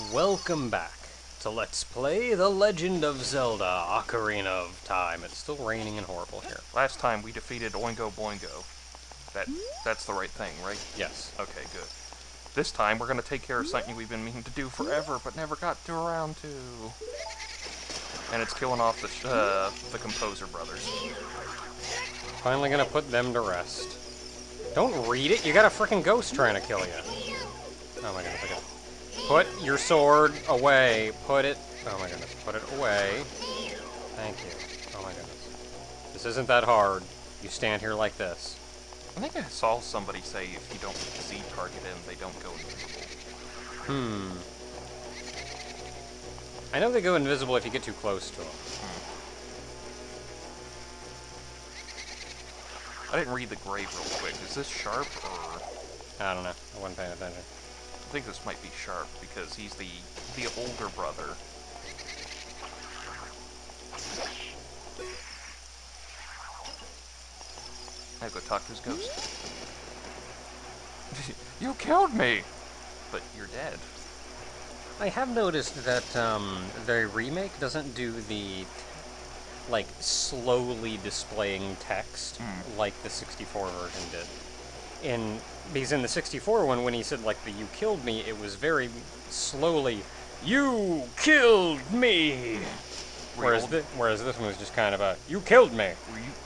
Welcome back to Let's Play The Legend of Zelda, Ocarina of Time. It's still raining and horrible here. Last time we defeated Oingo Boingo. That's the right thing, right? Yes. Okay, good. This time we're gonna take care of something we've been meaning to do forever, but never got around to. And it's killing off the Composer brothers. Finally gonna put them to rest. Don't read it, you got a freaking ghost trying to kill you. Oh my goodness, okay. Put your sword away. Put it... Oh my goodness, put it away. Thank you. Oh my goodness. This isn't that hard. You stand here like this. I think I saw somebody say if you don't Z-target them, they don't go invisible. I know they go invisible if you get too close to them. I didn't read the grave real quick. Is this sharp or... I don't know. I wasn't paying attention. I think this might be sharp because he's the older brother. I go talk to his ghost. You killed me! But you're dead. I have noticed that the remake doesn't do the, like, slowly displaying text like the 64 version did. Because in the 64 one, when he said, like, the "you killed me," it was very slowly, "You killed me!" Whereas this one was just kind of a, "You killed me!"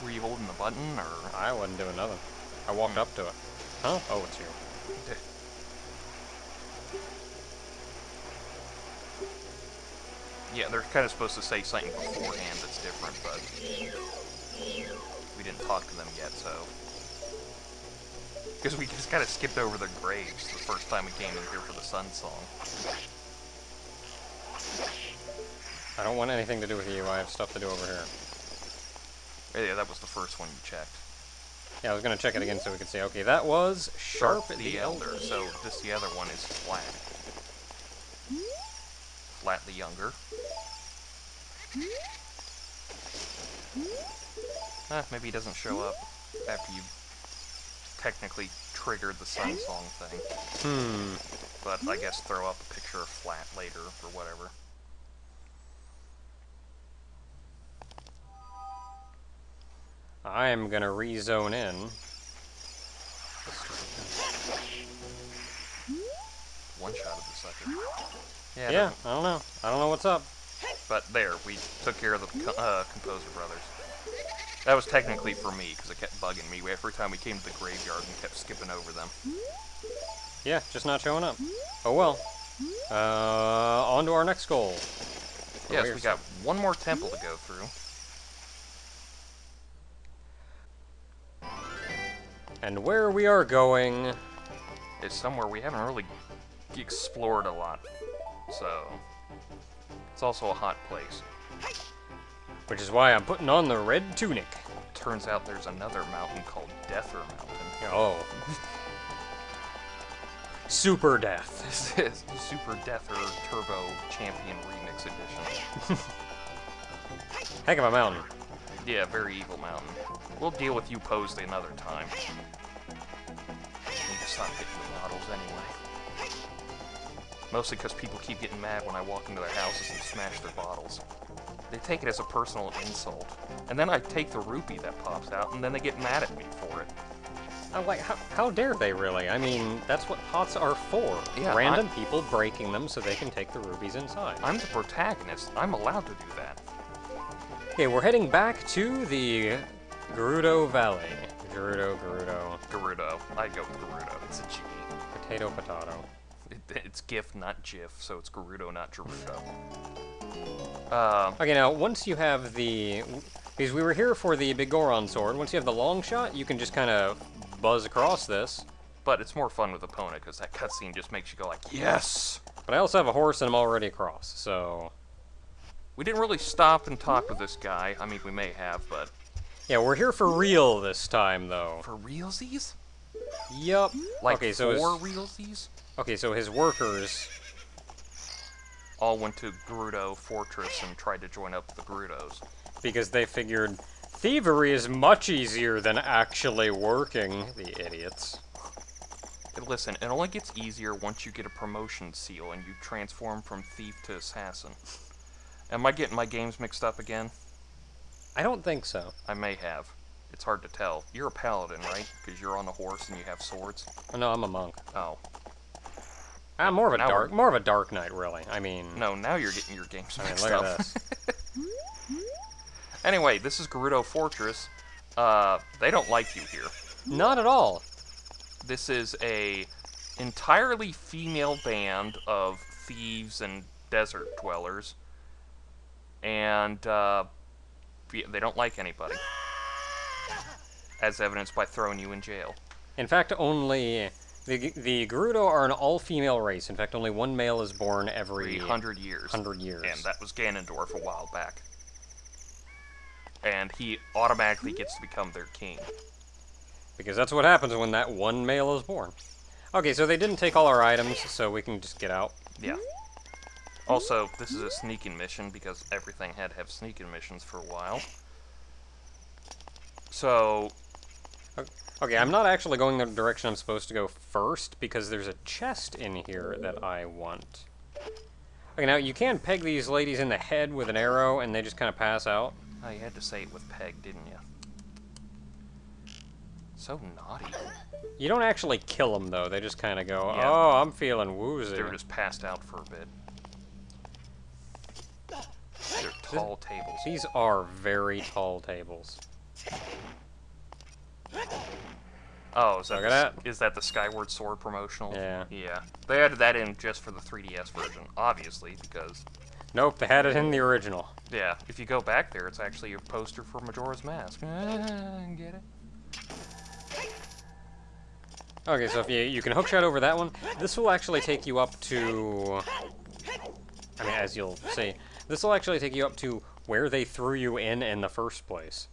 Were you holding the button, or...? I wasn't doing nothing. I walked up to it. Huh? Oh, it's you. Yeah, they're kind of supposed to say something beforehand that's different, but we didn't talk to them yet, so... Because we just kind of skipped over their graves the first time we came in here for the Sun Song. I don't want anything to do with you. I have stuff to do over here. Yeah, that was the first one you checked. Yeah, I was going to check it again so we could see. Okay, that was Sharp the Elder, so the other one is Flat. Flat the Younger. Maybe he doesn't show up after you technically triggered the Sun Song thing. But I guess throw up a picture of Flat later or whatever. I am gonna rezone in. One shot of the sucker. Yeah, I don't know. I don't know what's up. But there, we took care of the Composer brothers. That was technically for me, because it kept bugging me. Every time we came to the graveyard, we kept skipping over them. Yeah, just not showing up. Oh well. On to our next goal. Yes, we got one more temple to go through. And where we are going... It's somewhere we haven't really explored a lot. So... It's also a hot place. Which is why I'm putting on the red tunic. Turns out there's another mountain called Deather Mountain. Oh. Super Death. This is Super Deather Turbo Champion Remix Edition. Heck of a mountain. Yeah, very evil mountain. We'll deal with you posed another time. Need to stop hitting the bottles anyway. Mostly because people keep getting mad when I walk into their houses and smash their bottles. They take it as a personal insult. And then I take the rupee that pops out, and then they get mad at me for it. I'm like, how dare they really? I mean, that's what pots are for. Yeah, Random people breaking them so they can take the rubies inside. I'm the protagonist. I'm allowed to do that. Okay, we're heading back to the Gerudo Valley. Gerudo. Gerudo. I go with Gerudo. It's a G. Potato. It's GIF, not GIF, so it's Gerudo, not Gerudo. Okay, now, once you have the... Because we were here for the biggoron sword. Once you have the long shot, you can just kind of buzz across this. But it's more fun with opponent, because that cutscene just makes you go like, yes! But I also have a horse and I'm already across, so... We didn't really stop and talk with this guy. I mean, we may have, but... Yeah, we're here for real this time, though. For realsies? Yup. Like, okay, so for realsies? Okay, so his workers... all went to Gerudo Fortress and tried to join up with the Gerudos. Because they figured thievery is much easier than actually working, the idiots. Listen, it only gets easier once you get a promotion seal and you transform from thief to assassin. Am I getting my games mixed up again? I don't think so. I may have. It's hard to tell. You're a paladin, right? Because you're on a horse and you have swords. Oh, no, I'm a monk. Oh. I'm more of a dark knight, really. I mean... No, now you're getting your games mixed look up. at this. Anyway, this is Gerudo Fortress. They don't like you here. Not at all. This is a entirely female band of thieves and desert dwellers. And, they don't like anybody. As evidenced by throwing you in jail. In fact, only... The Gerudo are an all-female race. In fact, only one male is born every... 100 years. 100 years. And that was Ganondorf a while back. And he automatically gets to become their king. Because that's what happens when that one male is born. Okay, so they didn't take all our items, so we can just get out. Yeah. Also, this is a sneaking mission, because everything had to have sneaking missions for a while. So... Okay, I'm not actually going the direction I'm supposed to go first, because there's a chest in here that I want. Okay, now you can peg these ladies in the head with an arrow, and they just kind of pass out. Oh, you had to say it with peg, didn't you? So naughty. You don't actually kill them, though. They just kind of go, Yeah. oh, I'm feeling woozy. They're just passed out for a bit. They're tall tables. These are very tall tables. Oh, is that, Look at that. Is that the Skyward Sword promotional? Yeah. Yeah. They added that in just for the 3DS version, obviously, because... Nope, they had it in the original. Yeah, if you go back there, it's actually a poster for Majora's Mask. Get it? Okay, so if you can hookshot over that one, this will actually take you up to... I mean, as you'll see, this will actually take you up to where they threw you in the first place.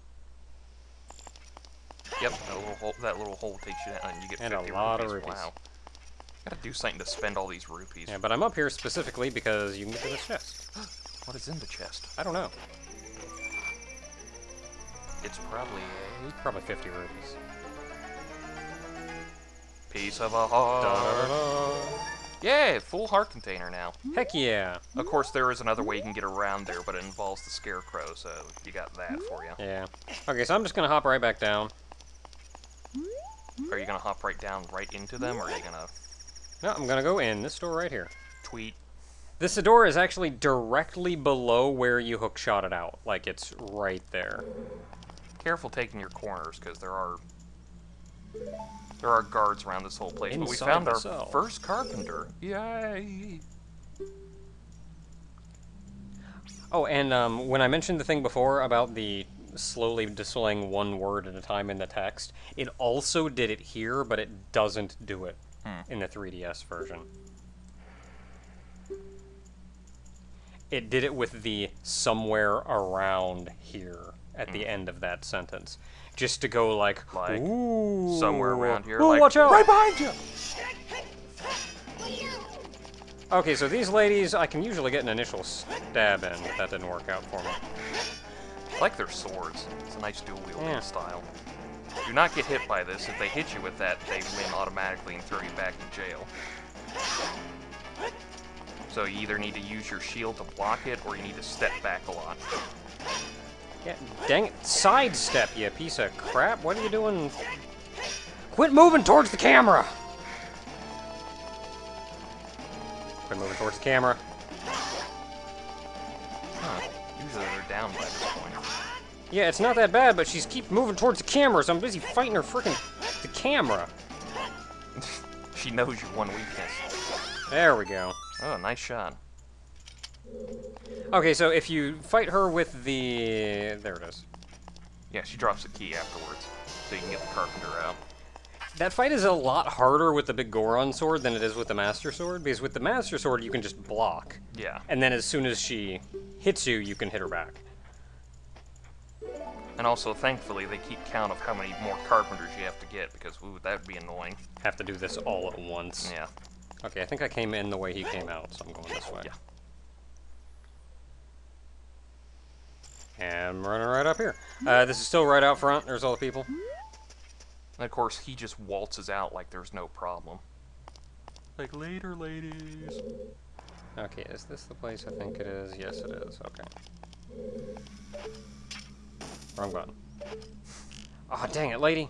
Yep, that little hole takes you down, and you get 50 And a lot rupees. of rupees. Wow. Gotta do something to spend all these rupees. Yeah, but I'm up here specifically because you can get to this chest. What is in the chest? I don't know. It's probably a Probably 50 rupees. piece of a heart. Da-da-da-da. Yay, full heart container now. Heck yeah. Of course, there is another way you can get around there, but it involves the scarecrow, so you got that for you. Yeah. Okay, so I'm just gonna hop right back down. Are you gonna hop right down right into them, or are you gonna No, I'm gonna go in this door right here. tweet? This door is actually directly below where you hookshot it out. Like, it's right there. Careful taking your corners, because there are guards around this whole place. But we Inside found the our cell. first carpenter. Yay! Oh, and when I mentioned the thing before about the slowly displaying one word at a time in the text, it also did it here, but it doesn't do it in the 3DS version. It did it with the somewhere around here at the end of that sentence. Just to go like ooh, somewhere around here, ooh, like, watch out! right behind you! Okay, so these ladies, I can usually get an initial stab in, but that didn't work out for me. I like their swords. It's a nice dual-wielding Yeah. style. Do not get hit by this. If they hit you with that, they win automatically and throw you back in jail. So you either need to use your shield to block it, or you need to step back a lot. Yeah, dang it. Sidestep, you piece of crap. What are you doing? Quit moving towards the camera! Quit moving towards the camera. Huh. Usually they're down by this point. Yeah, it's not that bad, but she's keep moving towards the camera, so I'm busy fighting her frickin' the camera. She knows your one weakness. There we go. Oh, nice shot. Okay, so if you fight her with the... There it is. Yeah, she drops the key afterwards, so you can get the carpenter out. That fight is a lot harder with the biggoron sword than it is with the master sword, because with the master sword you can just block. Yeah. And then as soon as she hits you, you can hit her back. And also, thankfully, they keep count of how many more carpenters you have to get, because, ooh, that would be annoying. Have to do this all at once. Yeah. Okay, I think I came in the way he came out, so I'm going this way. Yeah. And I'm running right up here. This is still right out front. There's all the people. And of course, he just waltzes out like there's no problem. Like, later, ladies. Okay, is this the place? I think it is. Yes, it is. Okay. Wrong button. Oh, dang it, lady.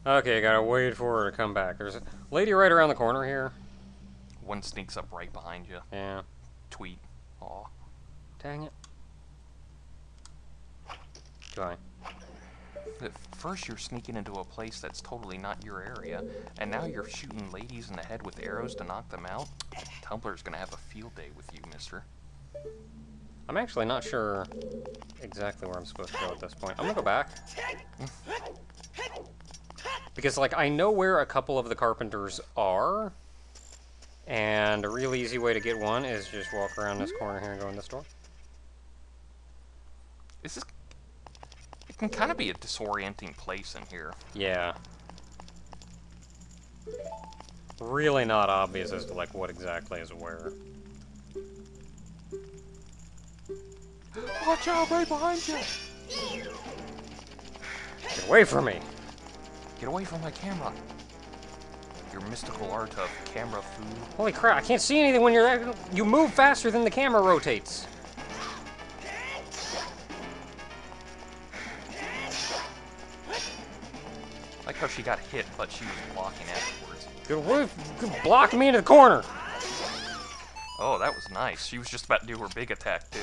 Okay, gotta wait for her to come back. There's a lady right around the corner here. One sneaks up right behind you. Yeah. Tweet. Aw. Dang it. Do I? At first you're sneaking into a place that's totally not your area, and now you're shooting ladies in the head with arrows to knock them out? Tumblr's gonna have a field day with you, mister. I'm actually not sure exactly where I'm supposed to go at this point. I'm gonna go back. Because, like, I know where a couple of the carpenters are, and a real easy way to get one is just walk around this corner here and go in this door. Is this... It can kind of be a disorienting place in here. Yeah. Really not obvious as to, like, what exactly is where. Watch out, right behind you! Get away from me! Get away from my camera. Your mystical art of camera food. Holy crap, I can't see anything when you're there. You move faster than the camera rotates. Like how she got hit, but she was blocking afterwards. Get away, block me into the corner! Oh, that was nice. She was just about to do her big attack, too.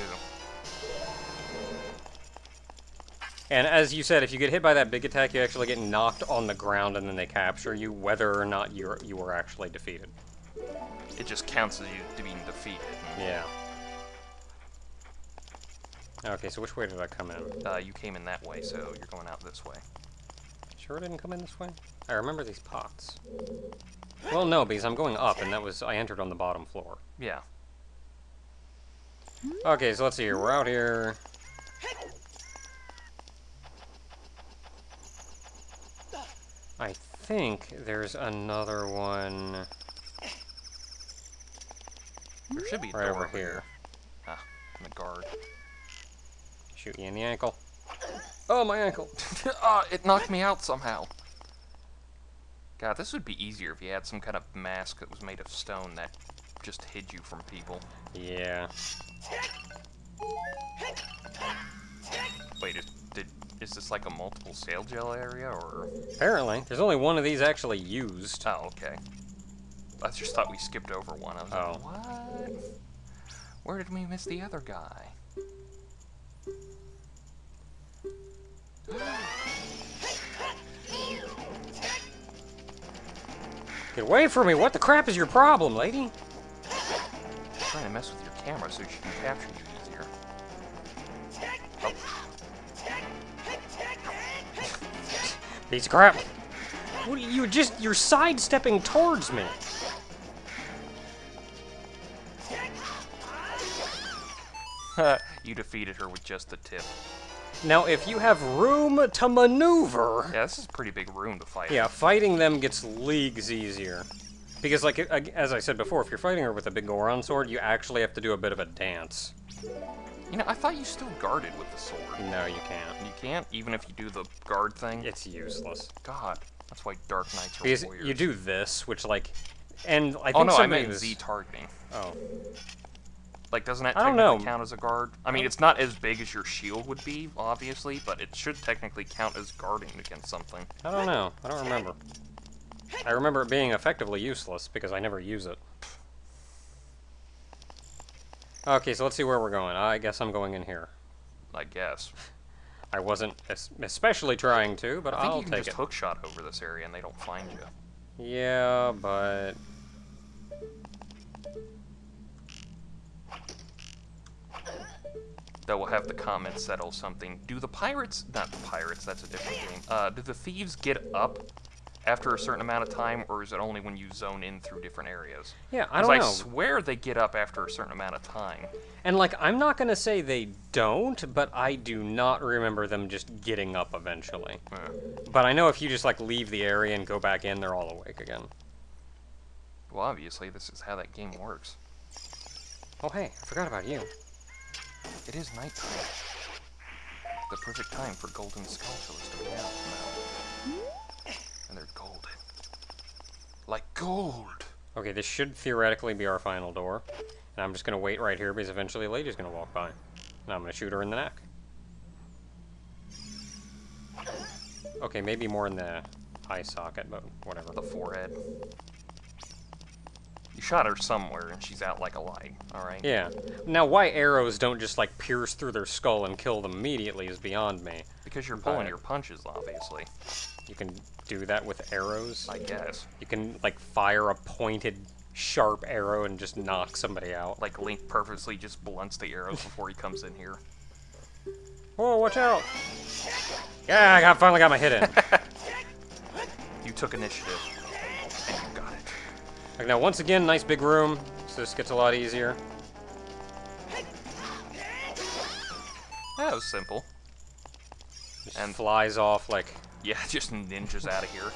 And as you said, if you get hit by that big attack, you actually get knocked on the ground and then they capture you, whether or not you were actually defeated. It just counts as you being defeated. Yeah. Okay, so which way did I come in? You came in that way, so you're going out this way. Sure I didn't come in this way? I remember these pots. Well, no, because I'm going up, and I entered on the bottom floor. Yeah. Okay, so let's see here. We're out here. I think there's another one There should be a right door over here. Ah, and a guard. Shoot you in the ankle. Oh, my ankle! Ah, it knocked me out somehow. God, this would be easier if you had some kind of mask that was made of stone that just hid you from people. Yeah. Wait, is this like a multiple sail gel area, or...? Apparently. There's only one of these actually used. Oh, okay. I just thought we skipped over one. I was like, what? Where did we miss the other guy? Get away from me! What the crap is your problem, lady? I'm trying to mess with your camera so she can capture you easier. Oh. Piece of crap! What are you're sidestepping towards me! You defeated her with just the tip. Now, if you have room to maneuver... Yeah, this is a pretty big room to fight. Yeah, fighting them gets leagues easier. Because, like, as I said before, if you're fighting her with a biggoron sword, you actually have to do a bit of a dance. You know, I thought you still guarded with the sword. No, you can't. You can't, even if you do the guard thing? It's useless. God, that's why Dark Knights are Because warriors. you do this, which, like... And I think oh, no, I somebody meant was... Z targeting. Oh. Like, doesn't that I don't technically know. count as a guard? I mean, it's not as big as your shield would be, obviously, but it should technically count as guarding against something. I don't know. I don't remember. I remember it being effectively useless, because I never use it. Okay, so let's see where we're going. I guess I'm going in here. I guess. I wasn't especially trying to, but I think I'll you can take just it. hookshot over this area and they don't find you. Yeah, but... Though we'll have the comments settle something. Do the pirates... Not the pirates, that's a different game. Do the thieves get up after a certain amount of time, or is it only when you zone in through different areas? Yeah, I don't know. I swear they get up after a certain amount of time. And, like, I'm not going to say they don't, but I do not remember them just getting up eventually. But I know if you just, like, leave the area and go back in, they're all awake again. Well, obviously, this is how that game works. Oh, hey, I forgot about you. It is nighttime. The perfect time for golden stalfos to be out now. And they're golden. Like gold. Okay, this should theoretically be our final door. And I'm just gonna wait right here because eventually a lady's gonna walk by. And I'm gonna shoot her in the neck. Okay, maybe more in the eye socket, but whatever. The forehead. You shot her somewhere, and she's out like a light, alright? Yeah. Now, why arrows don't just, like, pierce through their skull and kill them immediately is beyond me. Because you're pulling your punches, obviously. You can do that with arrows? I guess. You can, like, fire a pointed, sharp arrow and just knock somebody out. Like, Link purposely just blunts the arrows before he comes in here. Whoa, watch out! Yeah, finally got my hit in. You took initiative. And you got it. Like, now, once again, nice big room, so this gets a lot easier. That was simple. Just And flies off like... yeah, just ninjas out of here.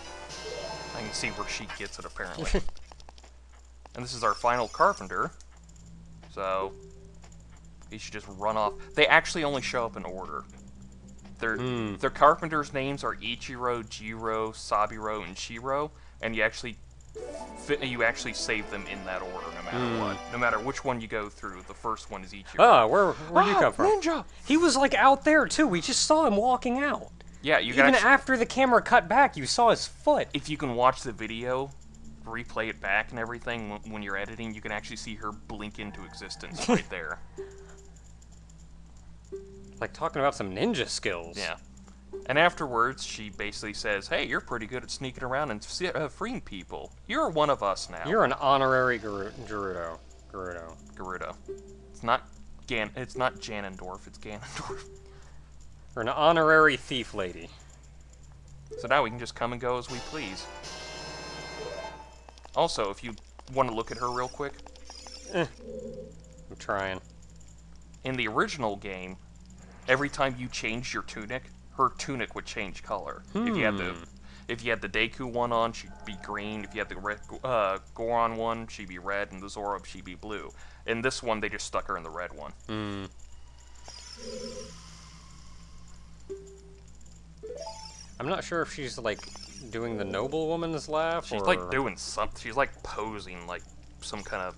I can see where she gets it, apparently. And this is our final carpenter. So, he should just run off. They actually only show up in order. Their carpenters' names are Ichiro, Jiro, Saburo, and Shiro, and you actually save them in that order no matter what. No matter which one you go through, the first one is Ichiro. Ah, where'd you come from? Ninja! He was, like, out there, too. We just saw him walking out. Yeah, you Even can after the camera cut back, you saw his foot. if you can watch the video, replay it back and everything, when you're editing, you can actually see her blink into existence right there. Like, talking about some ninja skills. Yeah. And afterwards, she basically says, hey, you're pretty good at sneaking around and freeing people. You're one of us now. You're an honorary Gerudo. Gerudo. It's not Ganondorf, it's Ganondorf. Or an honorary thief lady. So now we can just come and go as we please. Also, if you want to look at her real quick. I'm trying. In the original game, every time you changed your tunic, her tunic would change color. If you had the Deku one on, she'd be green. If you had the red, Goron one, she'd be red, and the Zoroark, she'd be blue. In this one, they just stuck her in the red one. I'm not sure if she's, like, doing the noblewoman's laugh, She's, or... like, doing something. She's, like, posing, like, some kind of...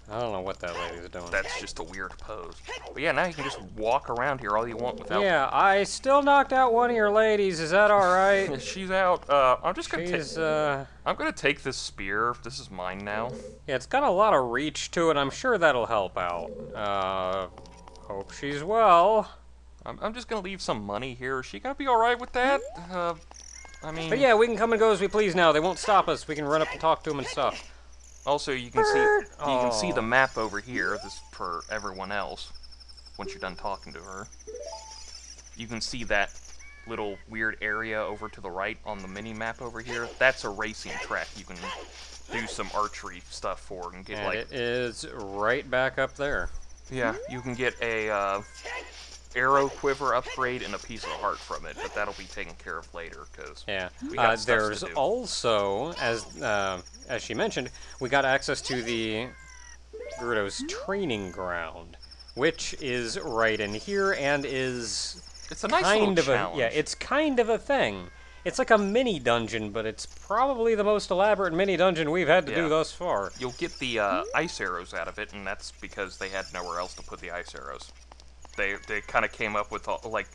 I don't know what that lady's doing. That's just a weird pose. But yeah, now you can just walk around here all you want without... Yeah, I still knocked out one of your ladies. Is that alright? She's out. I'm just gonna She's, I'm gonna take this spear. This is mine now. Yeah, it's got a lot of reach to it. I'm sure that'll help out. Hope she's well. I'm just gonna leave some money here. Is she gonna be alright with that? I mean... But yeah, we can come and go as we please now. They won't stop us. We can run up and talk to them and stuff. Also, you can see the map over here. This is for everyone else. Once you're done talking to her, you can see that little weird area over to the right on the mini map over here. That's a racing track. You can do some archery stuff for and get And like. it is right back up there. Yeah, you can get a arrow quiver upgrade and a piece of heart from it, but that'll be taken care of later because Yeah. we got stuff There's to do. also, as she mentioned, we got access to the Gerudo's training ground, which is right in here and is It's a nice kind little of challenge. a it's kind of a thing. It's like a mini dungeon, but it's probably the most elaborate mini dungeon we've had to do thus far. You'll get the ice arrows out of it, and that's because they had nowhere else to put the ice arrows. They kind of came up with like,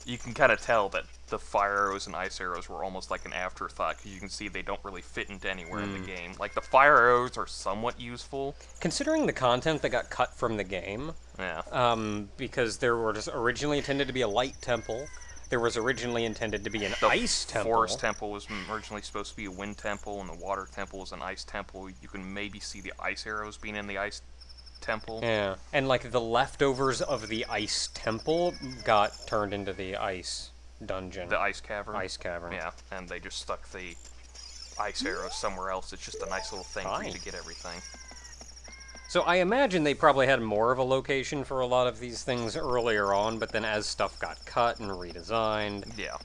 you can kind of tell that the fire arrows and ice arrows were almost like an afterthought because you can see they don't really fit into anywhere in the game. Like the fire arrows are somewhat useful. Considering the content that got cut from the game, because there was originally intended to be a light temple. There was originally intended to be an ice temple. The forest temple was originally supposed to be a wind temple, and the water temple was an ice temple. You can maybe see the ice arrows being in the ice temple. Yeah, and like the leftovers of the ice temple got turned into the ice dungeon. The ice cavern. Ice cavern. Yeah, and they just stuck the ice arrows somewhere else. It's just a nice little thing for you to get everything. So I imagine they probably had more of a location for a lot of these things earlier on, but then as stuff got cut and redesigned... Yeah.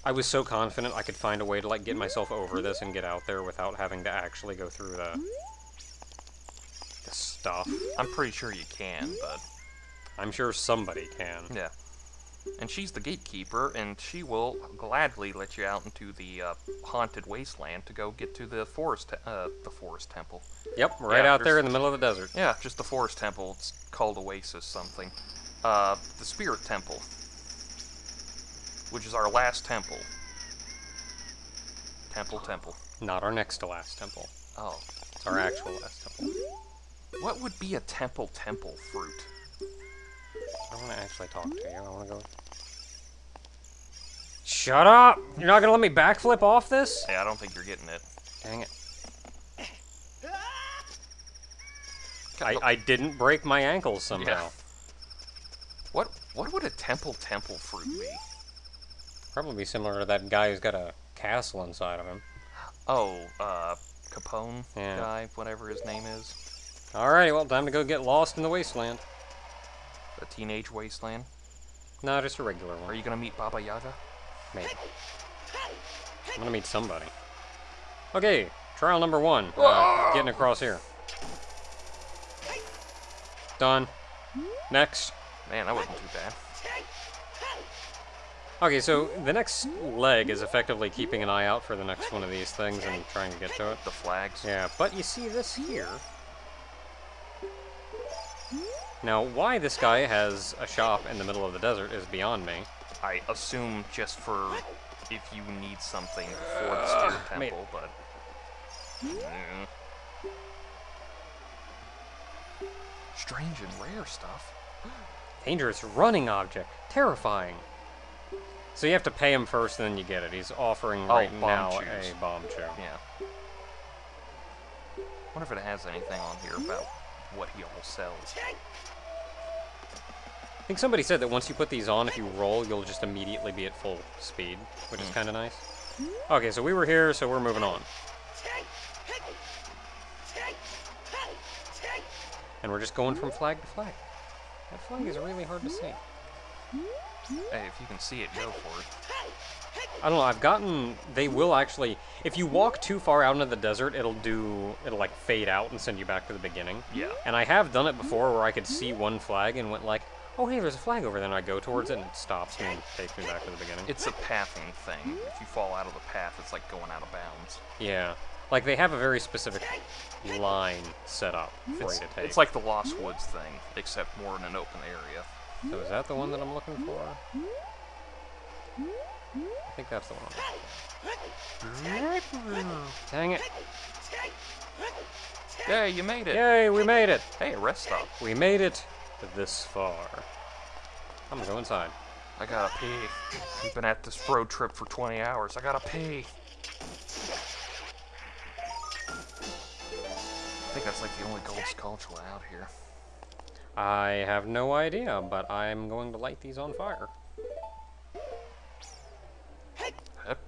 I was so confident I could find a way to, like, get myself over this and get out there without having to actually go through the stuff. I'm pretty sure you can, but... I'm sure somebody can. Yeah. And she's the gatekeeper, and she will gladly let you out into the haunted wasteland to go get to the forest temple. Yep, right out there in the middle of the desert. Yeah, just the forest temple. It's called Oasis something. The spirit temple, which is our last temple. Temple. Not our next to last temple. Oh. It's our actual last temple. What would be a temple fruit? I want to actually talk to you. I want to go... Shut up! You're not going to let me backflip off this? Hey, I don't think you're getting it. Dang it. I didn't break my ankles somehow. Yeah. What would a temple fruit be? Probably be similar to that guy who's got a castle inside of him. Oh, Capone Yeah. guy, whatever his name is. Alrighty, well, time to go get lost in the wasteland. The teenage wasteland. No, just a regular one. Are you gonna meet Baba Yaga? Maybe. I'm gonna meet somebody. Okay, trial number 1. Getting across here. Done. Next. Man, that wasn't too bad. Okay, so the next leg is effectively keeping an eye out for the next one of these things and trying to get to it. The flags. Yeah, but you see this here. Now, why this guy has a shop in the middle of the desert is beyond me. I assume just for if you need something for the spirit temple, but... Strange and rare stuff. Dangerous running object. Terrifying. So you have to pay him first, and then you get it. He's offering right now chews. a bomb chew. Yeah. Wonder if it has anything on here about what he all sells. I think somebody said that once you put these on, if you roll, you'll just immediately be at full speed, which is kind of nice. Okay, so we were here, so we're moving on. And we're just going from flag to flag. That flag is really hard to see. Hey, if you can see it, go for it. I don't know, I've gotten... They will actually... If you walk too far out into the desert, it'll like fade out and send you back to the beginning. Yeah. And I have done it before where I could see one flag and went like, oh hey, there's a flag over there, and I go towards it and it stops me and takes me back to the beginning. It's a pathing thing. If you fall out of the path, it's like going out of bounds. Yeah. Like, they have a very specific line set up for you to take. It's like the Lost Woods thing, except more in an open area. So is that the one that I'm looking for? I think that's the one I'm looking for. Dang it. Yay, you made it! Yay, we made it! Hey, a rest stop. We made it this far. I'm gonna go inside. I gotta pee. We've been at this road trip for 20 hours. I gotta pee. I think that's like the only gold skulltula out here. I have no idea, but I'm going to light these on fire. Yep.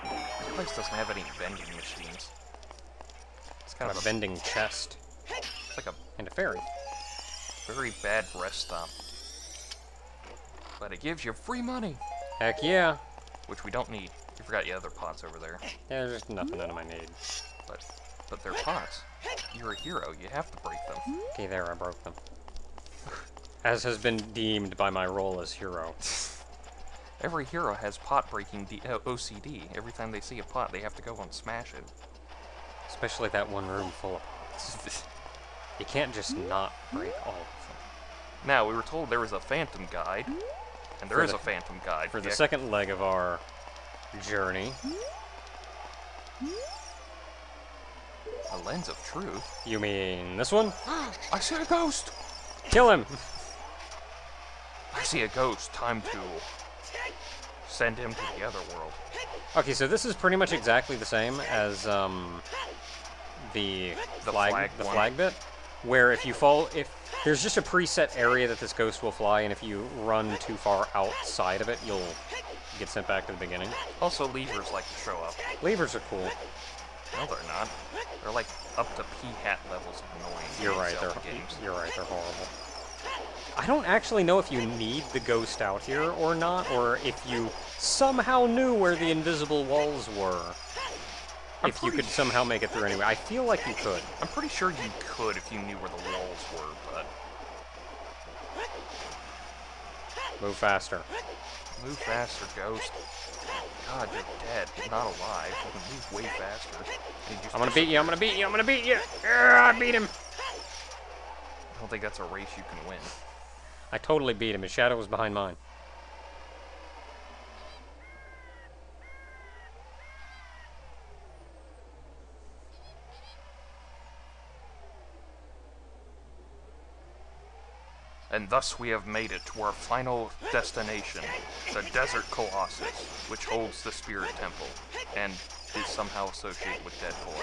This place doesn't have any vending machines. It's kind of a vending chest. It's like a And a fairy. very bad rest stop. But it gives you free money, Heck yeah. which we don't need. You forgot your other pots over there. Yeah, there's nothing out of my need. But they're pots. You're a hero. You have to break them. Okay, there, I broke them. As has been deemed by my role as hero. Every hero has pot breaking OCD. Every time they see a pot, they have to go and smash it. Especially that one room full of pots. You can't just not break all of them. Now, we were told there was a phantom guide. And there is a phantom guide. For the second leg of our journey. A lens of truth? You mean this one? I see a ghost! Kill him! I see a ghost. Time to send him to the other world. Okay, so this is pretty much exactly the same as the flag bit, where if you fall, if there's just a preset area that this ghost will fly, and if you run too far outside of it, you'll get sent back to the beginning. Also, levers like to show up. Levers are cool. No, they're not. They're like up to P-hat levels of annoying. You're right, Zelda games. you're right, they're horrible. I don't actually know if you need the ghost out here or not, or if you somehow knew where the invisible walls were. If you could somehow make it through anyway. I feel like you could. I'm pretty sure you could if you knew where the walls were, but... Move faster. Move faster, Ghost. God, you're dead, not alive. You can move way faster. I'm gonna beat you, I'm gonna beat you, I'm gonna beat you! I beat him! I don't think that's a race you can win. I totally beat him. His shadow was behind mine. And thus we have made it to our final destination, the Desert Colossus, which holds the Spirit Temple, and is somehow associated with Deadpool,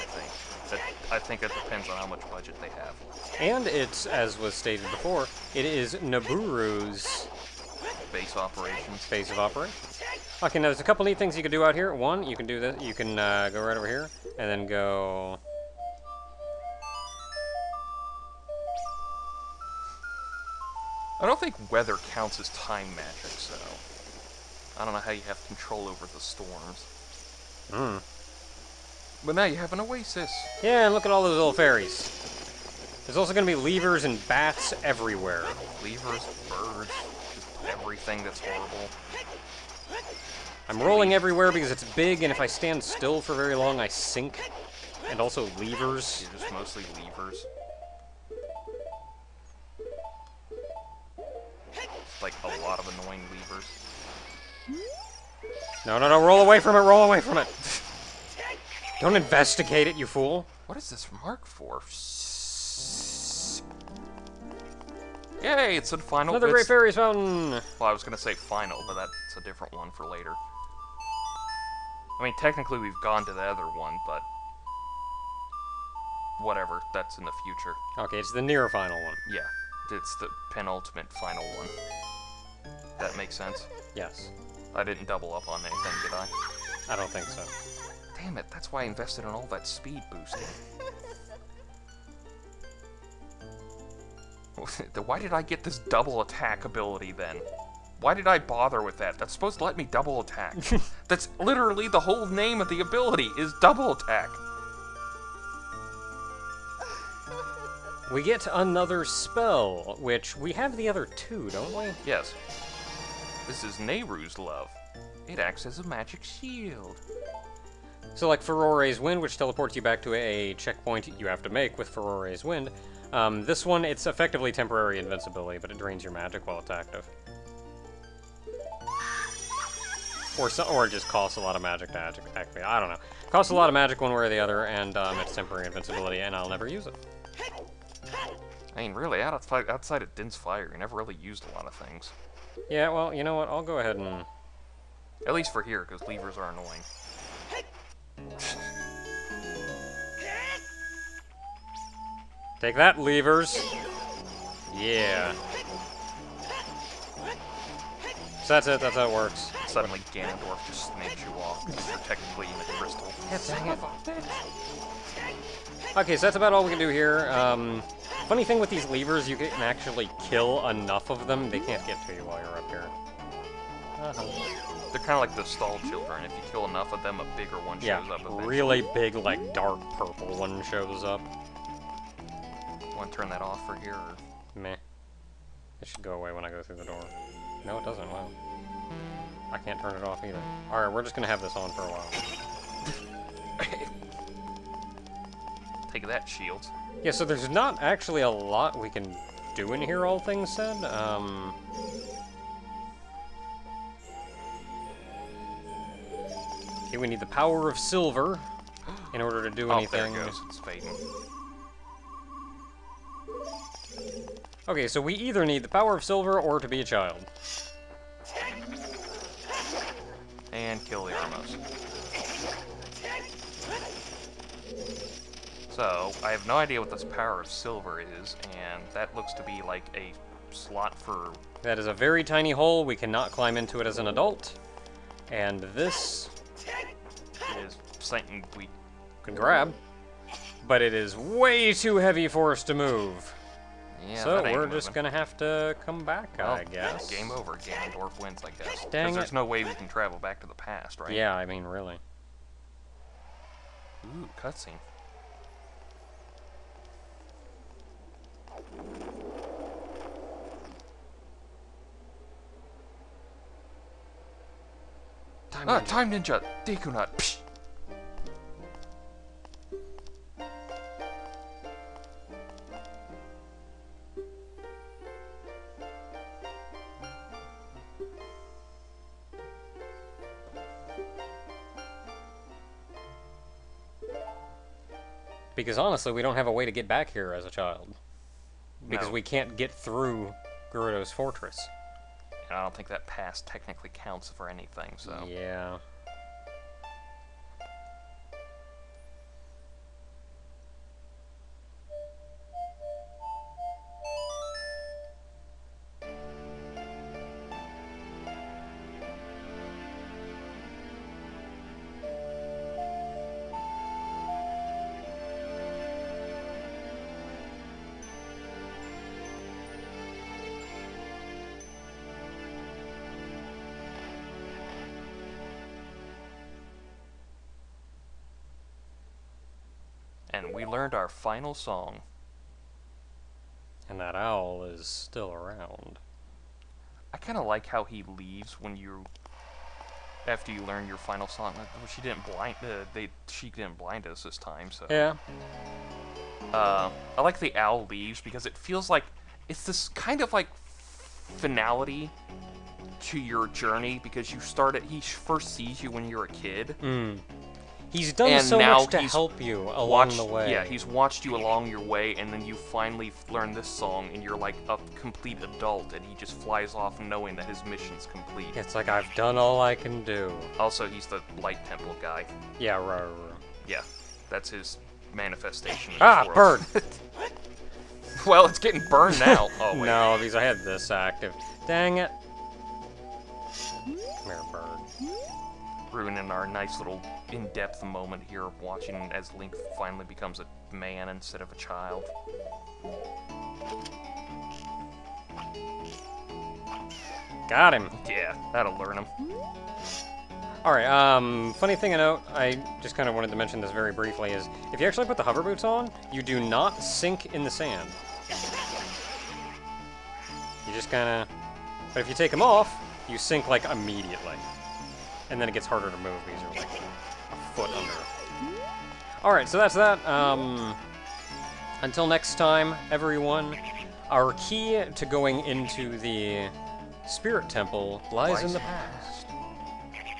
I think it depends on how much budget they have. And it's, as was stated before, it is Nibiru's Base operations. base of operations. Okay, now there's a couple neat things you can do out here. One, you can do this. You can go right over here, and then go... I don't think weather counts as time magic, so... I don't know how you have control over the storms. Hmm. But now you have an oasis. Yeah, and look at all those little fairies. There's also going to be levers and bats everywhere. Levers, birds, just everything that's horrible. I'm rolling everywhere because it's big, and if I stand still for very long, I sink. And also levers. You're just mostly levers. Like a lot of annoying levers. No, no, no, roll away from it, roll away from it! Don't investigate it, you fool. What is this mark for? Yay, it's a final. Another Great Fairies Fountain! Well, I was gonna say final, but that's a different one for later. I mean, technically we've gone to the other one, but... whatever, that's in the future. Okay, it's the near final one. Yeah, it's the penultimate final one. That makes sense? Yes. I didn't double up on anything, did I? I don't think so. Damn it, that's why I invested in all that speed boosting. Why did I get this double attack ability then? Why did I bother with that? That's supposed to let me double attack. That's literally the whole name of the ability, is double attack. We get another spell, which we have the other two, don't we? Yes. This is Nehru's love. It acts as a magic shield. So like Furore's Wind, which teleports you back to a checkpoint you have to make with Furore's Wind. This one, it's effectively temporary invincibility, but it drains your magic while it's active. Or it just costs a lot of magic to activate. I don't know. Costs a lot of magic one way or the other, and it's temporary invincibility, and I'll never use it. I mean, really, outside of Din's Fire, you never really used a lot of things. Yeah, well, you know what? I'll go ahead and... At least for here, because levers are annoying. Take that, levers. Yeah. So that's it. That's how it works. Suddenly, Ganondorf just snakes you off because you're technically in a crystal. Dang it. Okay, so that's about all we can do here. Funny thing with these levers, you can actually kill enough of them. They can't get to you while you're up here. They're kind of like the stall children. If you kill enough of them, a bigger one shows up eventually. Really big, like, dark purple one shows up. Want to turn that off for here? Or? Meh. It should go away when I go through the door. No, it doesn't. Wow. I can't turn it off either. Alright, we're just gonna have this on for a while. Take that, shields. Yeah, so there's not actually a lot we can do in here, all things said. Okay, we need the power of silver in order to do anything. There it goes. It's fading. Okay, so we either need the power of silver or to be a child. And kill the Armos. So, I have no idea what this power of silver is, and that looks to be like a slot for... That is a very tiny hole. We cannot climb into it as an adult. And this... is something we... can grab. But it is way too heavy for us to move. Yeah, so we're just gonna have to come back, I guess. Game over. Ganondorf wins, I guess. Dang Because it. there's no way we can travel back to the past, right? Yeah, I mean, really. Ooh, cutscene. Time Ninja! Dekunut! Psh! Because honestly, we don't have a way to get back here as a child. Because No. we can't get through Gerudo's fortress. And I don't think that pass technically counts for anything, so... Yeah. And we learned our final song. And that owl is still around. I kind of like how he leaves when you... After you learn your final song. Well, she didn't blind us this time, so... Yeah. I like the owl leaves because it feels like it's this kind of like finality to your journey because you start at he first sees you when you're a kid. He's done And so now much to he's help you along the way. Yeah, he's watched you along your way, and then you finally learn this song, and you're like a complete adult, and he just flies off knowing that his mission's complete. It's like, I've done all I can do. Also, he's the Light Temple guy. Yeah, right. Yeah, that's his manifestation. In Ah, this bird! world. Well, it's getting burned now. Oh, wait. No, because I had this active. Dang it. Come here, bird. Ruining our nice little in-depth moment here of watching as Link finally becomes a man instead of a child. Got him. Yeah, that'll learn him. Alright, funny thing to note, I just kind of wanted to mention this very briefly, is if you actually put the hover boots on, you do not sink in the sand. You just kind of... But if you take them off, you sink, like, immediately. And then it gets harder to move because you're, like, a foot under. Alright, so that's that. Until next time, everyone, our key to going into the Spirit Temple lies in the past.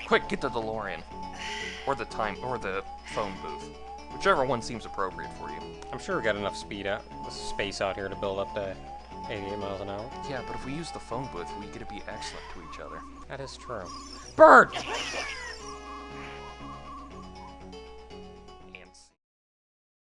Quick, get the DeLorean. Or the phone booth. Whichever one seems appropriate for you. I'm sure we got enough space out here to build up to 88 miles an hour. Yeah, but if we use the phone booth, we get to be excellent to each other. That is true. Bird!